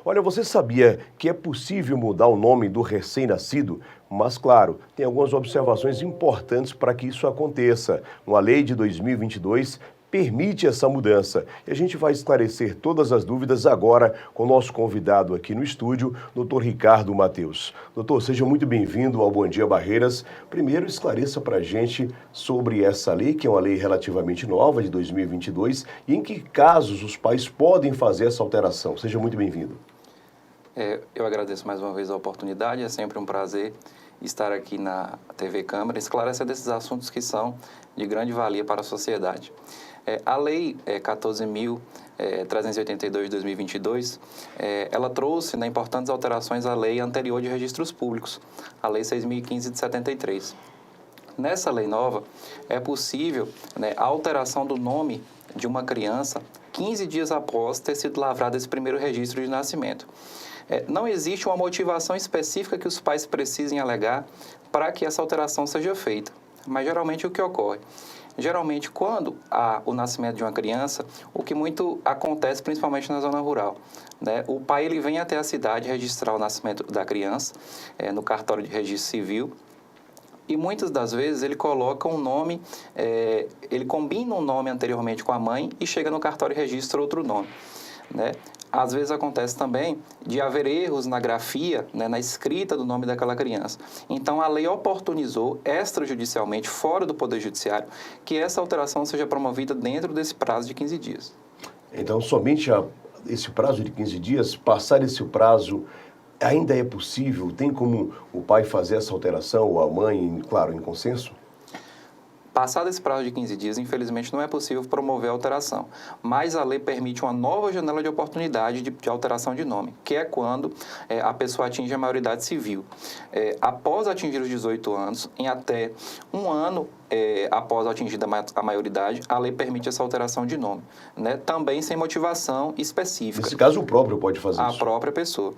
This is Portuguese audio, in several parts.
Olha, você sabia que é possível mudar o nome do recém-nascido? Mas, claro, tem algumas observações importantes para que isso aconteça. Uma lei de 2022 permite essa mudança. E a gente vai esclarecer todas as dúvidas agora com o nosso convidado aqui no estúdio, Dr. Ricardo Mateus. Doutor, seja muito bem-vindo ao Bom Dia Barreiras. Primeiro, esclareça para a gente sobre essa lei, que é uma lei relativamente nova, de 2022, e em que casos os pais podem fazer essa alteração. Seja muito bem-vindo. Eu agradeço mais uma vez a oportunidade, é sempre um prazer estar aqui na TV Câmara, esclarecendo esses assuntos que são de grande valia para a sociedade. A Lei 14.382 de 2022, ela trouxe importantes alterações à lei anterior de registros públicos, a Lei 6.015 de 73. Nessa lei nova, é possível a alteração do nome de uma criança 15 dias após ter sido lavrado esse primeiro registro de nascimento. Não existe uma motivação específica que os pais precisem alegar para que essa alteração seja feita. Mas, geralmente, o que ocorre? Geralmente, quando há o nascimento de uma criança, o que muito acontece, principalmente na zona rural, o pai ele vem até a cidade registrar o nascimento da criança no cartório de registro civil, e muitas das vezes ele coloca um nome, ele combina um nome anteriormente com a mãe e chega no cartório e registra outro nome. Às vezes acontece também de haver erros na grafia, na escrita do nome daquela criança. Então, a lei oportunizou extrajudicialmente, fora do Poder Judiciário, que essa alteração seja promovida dentro desse prazo de 15 dias. Então, somente esse prazo de 15 dias, passar esse prazo, ainda é possível? Tem como o pai fazer essa alteração, ou a mãe, claro, em consenso? Passado esse prazo de 15 dias, infelizmente, não é possível promover a alteração, mas a lei permite uma nova janela de oportunidade de alteração de nome, que é quando a pessoa atinge a maioridade civil. Após atingir os 18 anos, em até um ano após atingida a maioridade, a lei permite essa alteração de nome, também sem motivação específica. Nesse caso, o próprio pode fazer isso. A própria pessoa.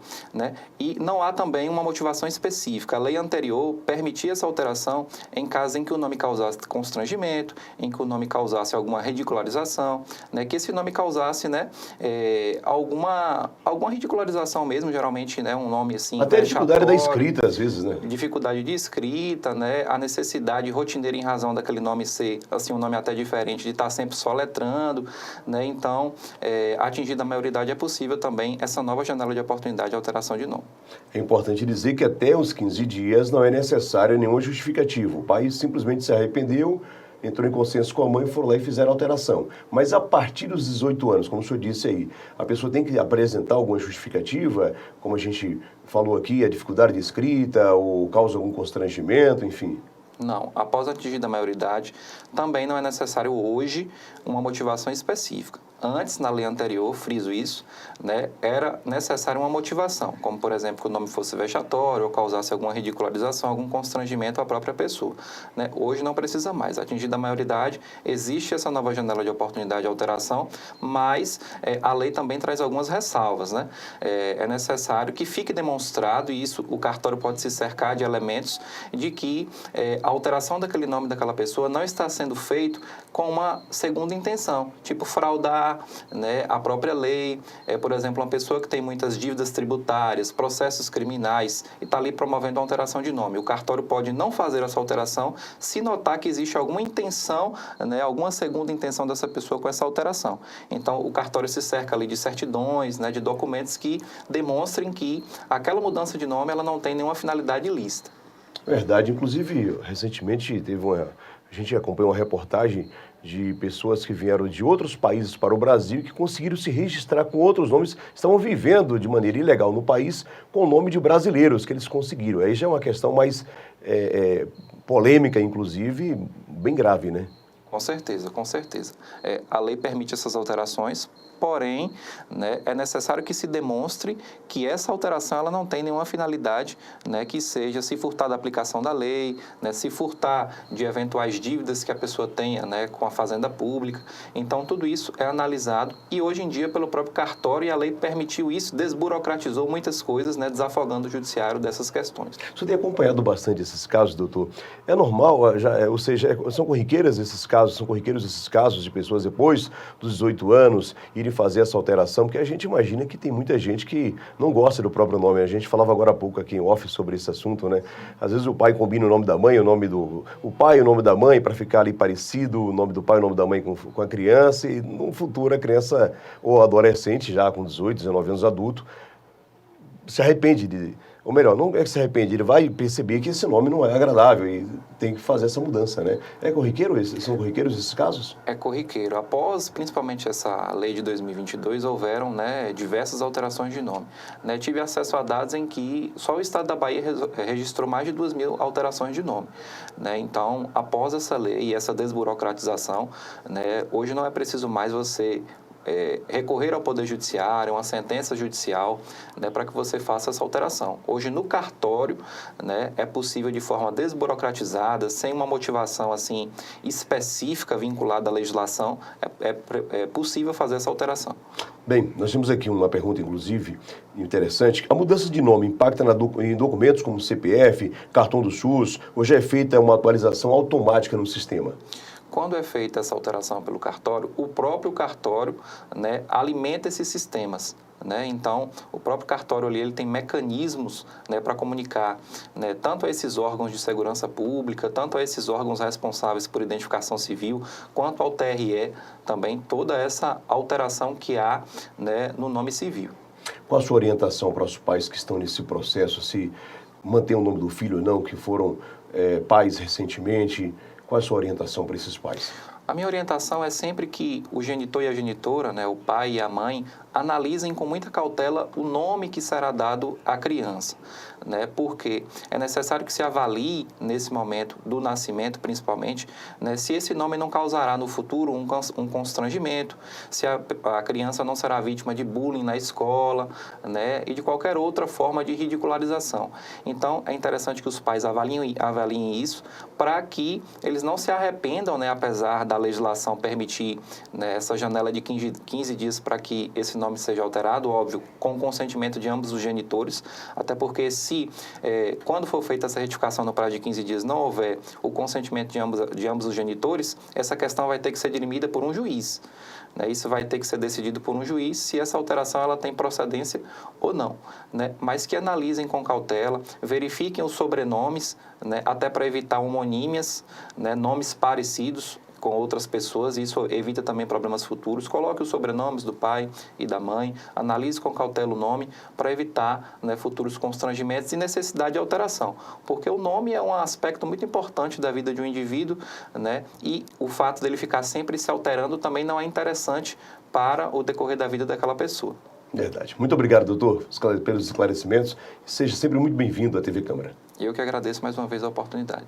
E não há também uma motivação específica. A lei anterior permitia essa alteração em caso em que o nome causasse constrangimento, em que o nome causasse alguma ridicularização, que esse nome causasse alguma ridicularização mesmo, geralmente um nome assim... Até a dificuldade da escrita, às vezes, Dificuldade de escrita, a necessidade rotineira em razão daquele nome ser, assim, um nome até diferente, de estar sempre soletrando, Então, atingida a maioridade, é possível também essa nova janela de oportunidade de alteração de nome. É importante dizer que até os 15 dias não é necessário nenhuma justificativa. O pai simplesmente se arrependeu, entrou em consenso com a mãe, foram lá e fizeram a alteração. Mas a partir dos 18 anos, como o senhor disse aí, a pessoa tem que apresentar alguma justificativa, como a gente falou aqui, a dificuldade de escrita, ou causa algum constrangimento, enfim... Não, após atingir a maioridade, também não é necessário hoje uma motivação específica. Antes, na lei anterior, friso isso, era necessária uma motivação, como, por exemplo, que o nome fosse vexatório ou causasse alguma ridicularização, algum constrangimento à própria pessoa. Hoje não precisa mais. Atingida a maioridade, existe essa nova janela de oportunidade de alteração, mas a lei também traz algumas ressalvas. É necessário que fique demonstrado, e isso o cartório pode se cercar de elementos, de que a alteração daquele nome daquela pessoa não está sendo feito com uma segunda intenção, tipo fraudar a própria lei. Por exemplo, uma pessoa que tem muitas dívidas tributárias, processos criminais e está ali promovendo a alteração de nome. O cartório pode não fazer essa alteração se notar que existe alguma intenção, alguma segunda intenção dessa pessoa com essa alteração. Então, o cartório se cerca ali de certidões, de documentos que demonstrem que aquela mudança de nome ela não tem nenhuma finalidade ilícita. Verdade, inclusive, recentemente a gente acompanhou uma reportagem de pessoas que vieram de outros países para o Brasil e que conseguiram se registrar com outros nomes, estavam vivendo de maneira ilegal no país com o nome de brasileiros que eles conseguiram. Aí já é uma questão mais polêmica, inclusive, bem grave, Com certeza, com certeza. A lei permite essas alterações, porém, é necessário que se demonstre que essa alteração ela não tem nenhuma finalidade, que seja se furtar da aplicação da lei, se furtar de eventuais dívidas que a pessoa tenha com a fazenda pública. Então, tudo isso é analisado e, hoje em dia, pelo próprio cartório, e a lei permitiu isso, desburocratizou muitas coisas, desafogando o judiciário dessas questões. Você tem acompanhado bastante esses casos, doutor? É normal, ou seja, são corriqueiros esses casos de pessoas depois dos 18 anos irem em fazer essa alteração? Porque a gente imagina que tem muita gente que não gosta do próprio nome. A gente falava agora há pouco aqui em off sobre esse assunto, né? Às vezes o pai combina o nome da mãe, o pai e o nome da mãe para ficar ali parecido, o nome do pai e o nome da mãe com a criança, e no futuro a criança ou adolescente, já com 18, 19 anos adulto, se arrepende ou melhor, não é que se arrepende, ele vai perceber que esse nome não é agradável e tem que fazer essa mudança, né? São corriqueiros esses casos? É corriqueiro. Após, principalmente, essa lei de 2022, houveram, né, diversas alterações de nome. Né, tive acesso a dados em que só o estado da Bahia registrou mais de 2.000 alterações de nome. Né? Então, após essa lei e essa desburocratização, né, hoje não é preciso mais você recorrer ao Poder Judiciário, uma sentença judicial, né, para que você faça essa alteração. Hoje, no cartório, né, é possível de forma desburocratizada, sem uma motivação assim específica vinculada à legislação, é possível fazer essa alteração. Bem, nós temos aqui uma pergunta, inclusive, interessante. A mudança de nome impacta em documentos como CPF, cartão do SUS, ou já é feita uma atualização automática no sistema? Quando é feita essa alteração pelo cartório, o próprio cartório, né, alimenta esses sistemas. Né? Então, o próprio cartório ali, ele tem mecanismos, né, para comunicar, né, tanto a esses órgãos de segurança pública, tanto a esses órgãos responsáveis por identificação civil, quanto ao TRE, também toda essa alteração que há, né, no nome civil. Qual a sua orientação para os pais que estão nesse processo, se manter o nome do filho ou não, que foram pais recentemente? Qual é a sua orientação para esses pais? A minha orientação é sempre que o genitor e a genitora, né, o pai e a mãe, analisem com muita cautela o nome que será dado à criança, né, porque é necessário que se avalie, nesse momento do nascimento principalmente, né, se esse nome não causará no futuro um constrangimento, se a criança não será vítima de bullying na escola, né, e de qualquer outra forma de ridicularização. Então, é interessante que os pais avaliem isso para que eles não se arrependam, né, apesar da legislação permitir, né, essa janela de 15 dias para que esse nome seja alterado, óbvio, com o consentimento de ambos os genitores, até porque se, quando for feita essa retificação no prazo de 15 dias, não houver o consentimento de ambos os genitores, essa questão vai ter que ser dirimida por um juiz. Né? Isso vai ter que ser decidido por um juiz se essa alteração ela tem procedência ou não. Né? Mas que analisem com cautela, verifiquem os sobrenomes, né, até para evitar homonímias, né, nomes parecidos com outras pessoas, e isso evita também problemas futuros. Coloque os sobrenomes do pai e da mãe, analise com cautela o nome para evitar, né, futuros constrangimentos e necessidade de alteração, porque o nome é um aspecto muito importante da vida de um indivíduo, né, e o fato dele ficar sempre se alterando também não é interessante para o decorrer da vida daquela pessoa. Verdade. Muito obrigado, doutor, pelos esclarecimentos. Seja sempre muito bem-vindo à TV Câmara. Eu que agradeço mais uma vez a oportunidade.